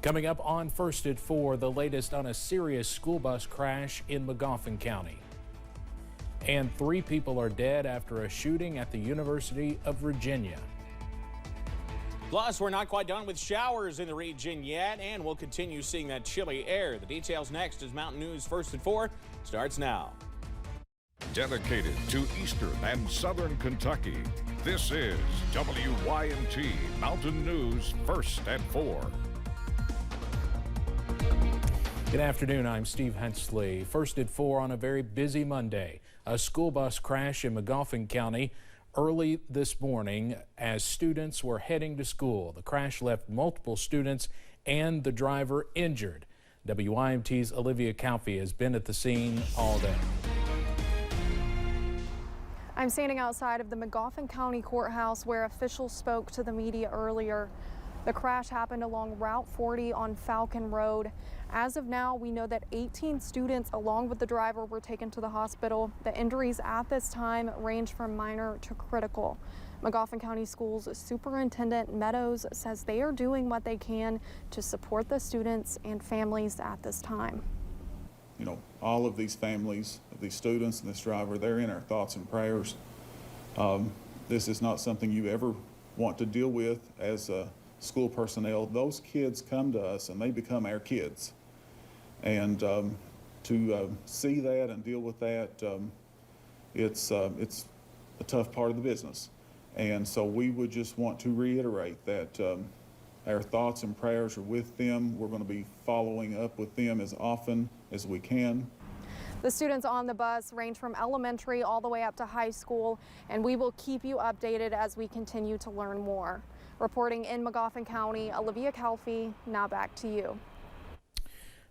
Coming up on First at 4, the latest on a serious school bus crash in Magoffin County. And 3 people are dead after a shooting at the University of Virginia. Plus, we're not quite done with showers in the region yet, and we'll continue seeing that chilly air. The details next as Mountain News First at 4 starts now. Dedicated to Eastern and Southern Kentucky, this is WYMT Mountain News First at 4. Good afternoon, I'm Steve Hensley. First at 4 on a very busy Monday. A school bus crash in Magoffin County early this morning as students were heading to school. The crash left multiple students and the driver injured. WYMT's Olivia Calfee has been at the scene all day. I'm standing outside of the Magoffin County Courthouse where officials spoke to the media earlier. The crash happened along Route 40 on Falcon Road. As of now, we know that 18 students along with the driver were taken to the hospital. The injuries at this time range from minor to critical. Magoffin County Schools Superintendent Meadows says they are doing what they can to support the students and families at this time. You know, all of these families, of these students and this driver, they're in our thoughts and prayers. This is not something you ever want to deal with as school personnel. Those kids come to us and they become our kids. And to see that and deal with that, it's a tough part of the business. And so we would just want to reiterate that our thoughts and prayers are with them. We're going to be following up with them as often as we can. The students on the bus range from elementary all the way up to high school, and we will keep you updated as we continue to learn more. Reporting in Magoffin County, Olivia Calfee, now back to you.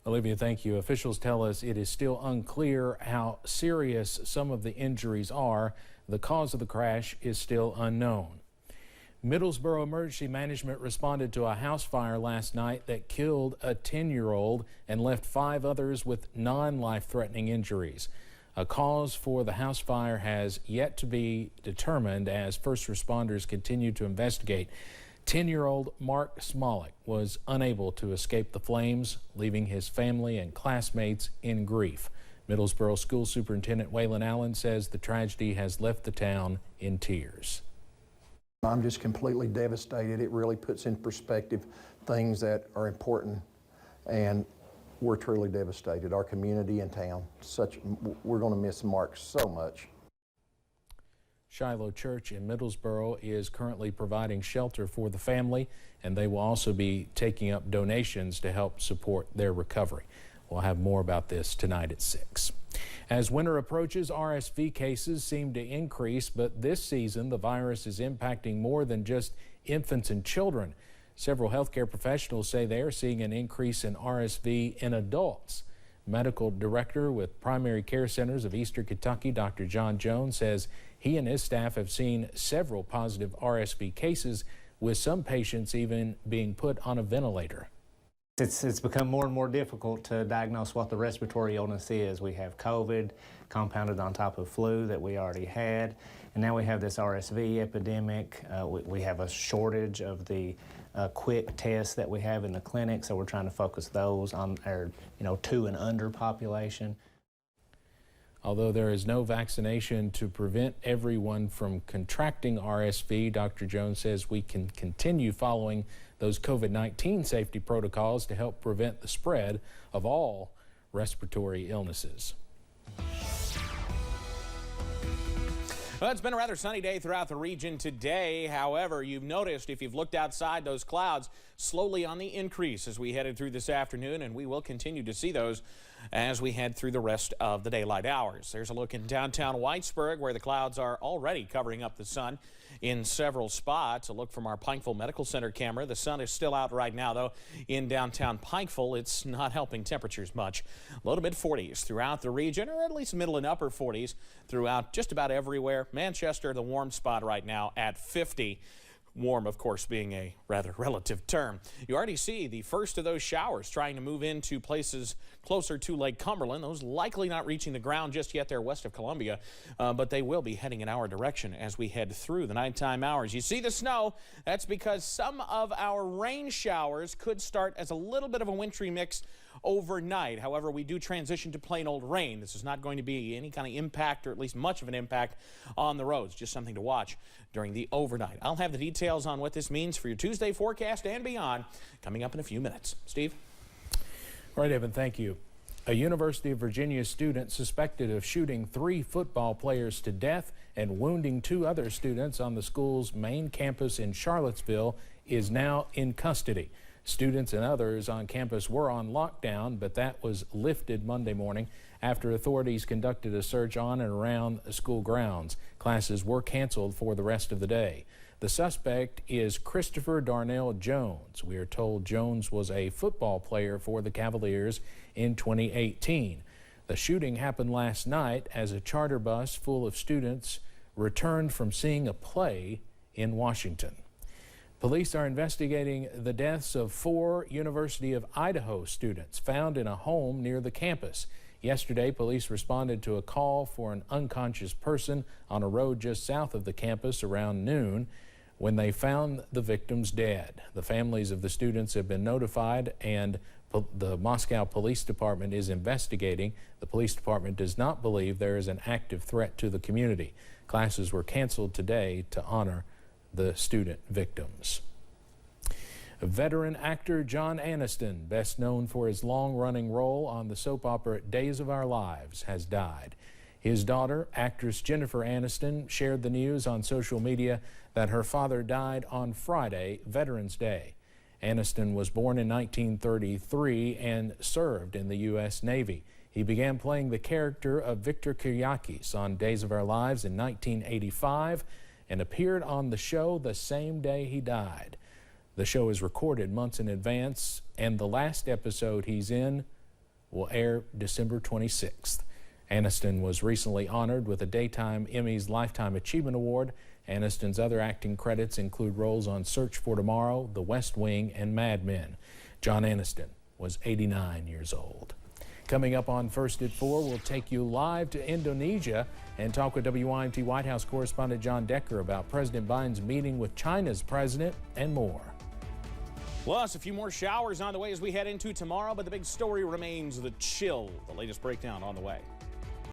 Olivia, thank you. Officials tell us it is still unclear how serious some of the injuries are. The cause of the crash is still unknown. Middlesboro Emergency Management responded to a house fire last night that killed a 10-year-old and left 5 others with non-life-threatening injuries. A cause for the house fire has yet to be determined as first responders continue to investigate. 10-year-old Mark Smolik was unable to escape the flames, leaving his family and classmates in grief. Middlesboro School Superintendent Waylon Allen says the tragedy has left the town in tears. I'm just completely devastated. It really puts in perspective things that are important, and we're truly devastated. Our community and town, we're going to miss Mark so much. Shiloh Church in Middlesboro is currently providing shelter for the family, and they will also be taking up donations to help support their recovery. We'll have more about this tonight at 6. As winter approaches, RSV cases seem to increase, but this season the virus is impacting more than just infants and children. Several healthcare professionals say they are seeing an increase in RSV in adults. Medical Director with Primary Care Centers of Eastern Kentucky, Dr. John Jones, says he and his staff have seen several positive RSV cases, with some patients even being put on a ventilator. It's become more and more difficult to diagnose what the respiratory illness is. We have COVID compounded on top of flu that we already had, and now we have this RSV epidemic. We have a shortage of the quick tests that we have in the clinic, so we're trying to focus those on our 2 and under population. Although there is no vaccination to prevent everyone from contracting RSV, Dr. Jones says we can continue following those COVID-19 safety protocols to help prevent the spread of all respiratory illnesses. Well, it's been a rather sunny day throughout the region today. However, you've noticed if you've looked outside, those clouds slowly on the increase as we headed through this afternoon, and we will continue to see those as we head through the rest of the daylight hours. There's a look in downtown Whitesburg where the clouds are already covering up the sun in several spots. A look from our Pikeville Medical Center camera. The sun is still out right now, though. In downtown Pikeville, it's not helping temperatures much. Low to mid 40s throughout the region, or at least middle and upper 40s throughout just about everywhere. Manchester, the warm spot right now at 50. Warm, of course, being a rather relative term. You already see the first of those showers trying to move into places closer to Lake Cumberland. Those likely not reaching the ground just yet there west of Columbia, but they will be heading in our direction as we head through the nighttime hours. You see the snow. That's because some of our rain showers could start as a little bit of a wintry mix overnight. However, we do transition to plain old rain. This is not going to be any kind of impact, or at least much of an impact on the roads. Just something to watch during the overnight. I'll have the details on what this means for your Tuesday forecast and beyond coming up in a few minutes. Steve? All right, Evan, thank you. A University of Virginia student suspected of shooting 3 football players to death and wounding 2 other students on the school's main campus in Charlottesville is now in custody. Students and others on campus were on lockdown, but that was lifted Monday morning after authorities conducted a search on and around school grounds. Classes were canceled for the rest of the day. The suspect is Christopher Darnell Jones. We are told Jones was a football player for the Cavaliers in 2018. The shooting happened last night as a charter bus full of students returned from seeing a play in Washington. Police are investigating the deaths of 4 University of Idaho students found in a home near the campus. Yesterday, police responded to a call for an unconscious person on a road just south of the campus around noon when they found the victims dead. The families of the students have been notified, and the Moscow Police Department is investigating. The police department does not believe there is an active threat to the community. Classes were canceled today to honor the student victims. Veteran actor John Aniston, best known for his long-running role on the soap opera Days of Our Lives, has died. His daughter, actress Jennifer Aniston, shared the news on social media that her father died on Friday, Veterans Day. Aniston was born in 1933 and served in the U.S. Navy. He began playing the character of Victor Kyriakis on Days of Our Lives in 1985 and appeared on the show the same day he died. The show is recorded months in advance, and the last episode he's in will air December 26th. Aniston was recently honored with a Daytime Emmys Lifetime Achievement Award. Aniston's other acting credits include roles on Search for Tomorrow, The West Wing, and Mad Men. John Aniston was 89 years old. Coming up on First at 4, we'll take you live to Indonesia and talk with WYMT White House correspondent John Decker about President Biden's meeting with China's president and more. Plus, a few more showers on the way as we head into tomorrow, but the big story remains the chill. The latest breakdown on the way.